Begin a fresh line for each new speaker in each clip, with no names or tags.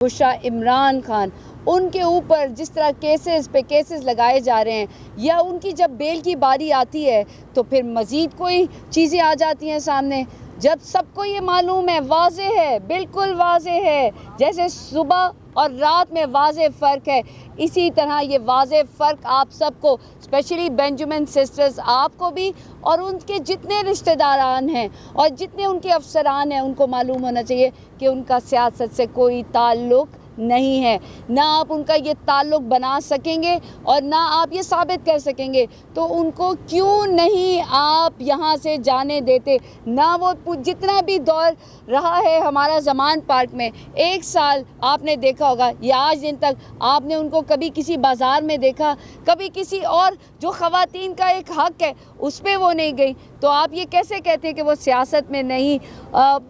बुशरा इमरान खान, उनके ऊपर जिस तरह केसेस पे केसेस लगाए जा रहे हैं, या उनकी जब बेल की बारी आती है तो फिर मज़ीद कोई चीज़ें आ जाती हैं सामने, जब सबको ये मालूम है, वाज़े है, बिल्कुल वाज़े है, जैसे सुबह और रात में वाज़े फ़र्क है, इसी तरह ये वाज़े फ़र्क आप सबको, स्पेशली बेंजामिन सिस्टर्स, आपको भी और उनके जितने रिश्तेदारान हैं और जितने उनके अफसरान हैं, उनको मालूम होना चाहिए कि उनका सियासत से कोई ताल्लुक़ नहीं है। ना आप उनका ये ताल्लुक़ बना सकेंगे और ना आप ये साबित कर सकेंगे, तो उनको क्यों नहीं आप यहाँ से जाने देते। ना वो जितना भी दौर रहा है हमारा ज़मान पार्क में, 1 साल आपने देखा होगा, या आज दिन तक आपने उनको कभी किसी बाज़ार में देखा, कभी किसी और जो ख़वातीन का एक हक़ है उस पे वो नहीं गई, तो आप ये कैसे कहते हैं कि वो सियासत में नहीं,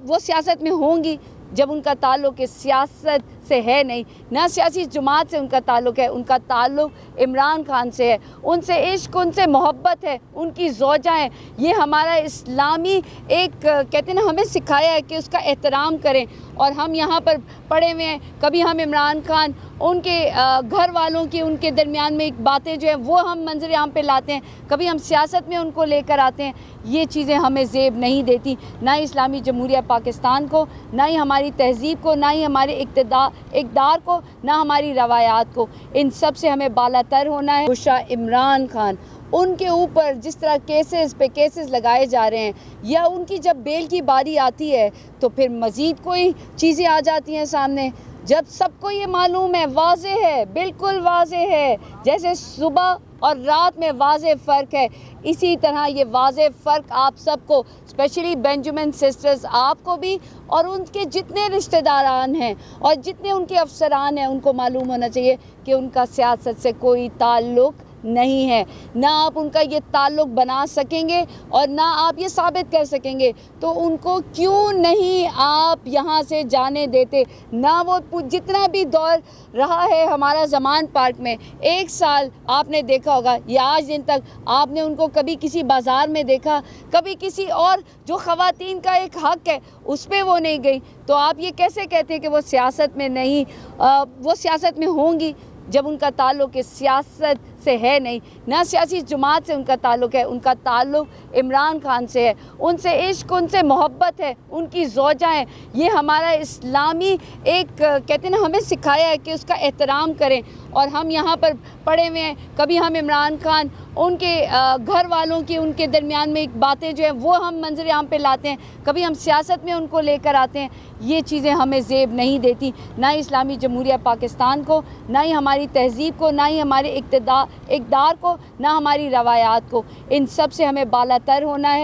वो सियासत में होंगी जब उनका ताल्लुक़ इस सियासत से है नहीं, ना सियासी जमात से उनका ताल्लुक़ है, उनका ताल्लुक़ इमरान खान से है, उनसे इश्क, उनसे मोहब्बत है, उनकी ज़ौजा हैं। ये हमारा इस्लामी एक कहते हैं ना, हमें सिखाया है कि उसका एहतराम करें, और हम यहाँ पर पड़े हुए हैं, कभी हम इमरान खान उनके घर वालों की, उनके दरमियान में एक बातें जो हैं वो हम मंजर आम पे लाते हैं, कभी हम सियासत में उनको लेकर आते हैं। ये चीज़ें हमें ज़ेब नहीं देती, ना इस्लामी जमहूरिया पाकिस्तान को, ना ही हमारी तहज़ीब को, ना ही हमारे इक़्तिदार को, ना हमारी रवायात को। इन सब से हमें बालातर होना है। बुशरा इमरान खान, उनके ऊपर जिस तरह केसेस पे केसेस लगाए जा रहे हैं, या उनकी जब बेल की बारी आती है तो फिर मज़ीद कोई चीज़ें आ जाती हैं सामने, जब सबको ये मालूम है, वाज़े है, बिल्कुल वाज़े है, जैसे सुबह और रात में वाज़े फ़र्क है, इसी तरह ये वाज़े फ़र्क आप सबको, स्पेशली बेंजामिन सिस्टर्स, आपको भी और उनके जितने रिश्तेदारान हैं और जितने उनके अफसरान हैं, उनको मालूम होना चाहिए कि उनका सियासत से कोई ताल्लुक़ नहीं है। ना आप उनका ये ताल्लुक़ बना सकेंगे और ना आप ये साबित कर सकेंगे, तो उनको क्यों नहीं आप यहाँ से जाने देते। ना वो जितना भी दौर रहा है हमारा ज़मान पार्क में, 1 साल आपने देखा होगा, या आज दिन तक आपने उनको कभी किसी बाज़ार में देखा, कभी किसी और जो ख़वातीन का एक हक़ है उस पे वो नहीं गई, तो आप ये कैसे कहते हैं कि वो सियासत में नहीं, वो सियासत में होंगी जब उनका ताल्लुक़ इस सियासत से है नहीं, ना सियासी जमात से उनका ताल्लुक़ है, उनका ताल्लुक़ इमरान खान से है, उनसे इश्क, उनसे मोहब्बत है, उनकी ज़ौजा हैं। ये हमारा इस्लामी एक कहते हैं ना, हमें सिखाया है कि उसका एहतराम करें, और हम यहाँ पर पड़े हुए हैं, कभी हम इमरान खान उनके घर वालों की, उनके दरमियान में एक बातें जो हैं वो हम मंजर आम पे लाते हैं, कभी हम सियासत में उनको लेकर आते हैं। ये चीज़ें हमें ज़ेब नहीं देती, ना इस्लामी जमहूरिया पाकिस्तान को, ना ही हमारी तहज़ीब को, ना ही हमारे इक़्तिदार को, ना हमारी रवायात को। इन सब से हमें बालातर होना है।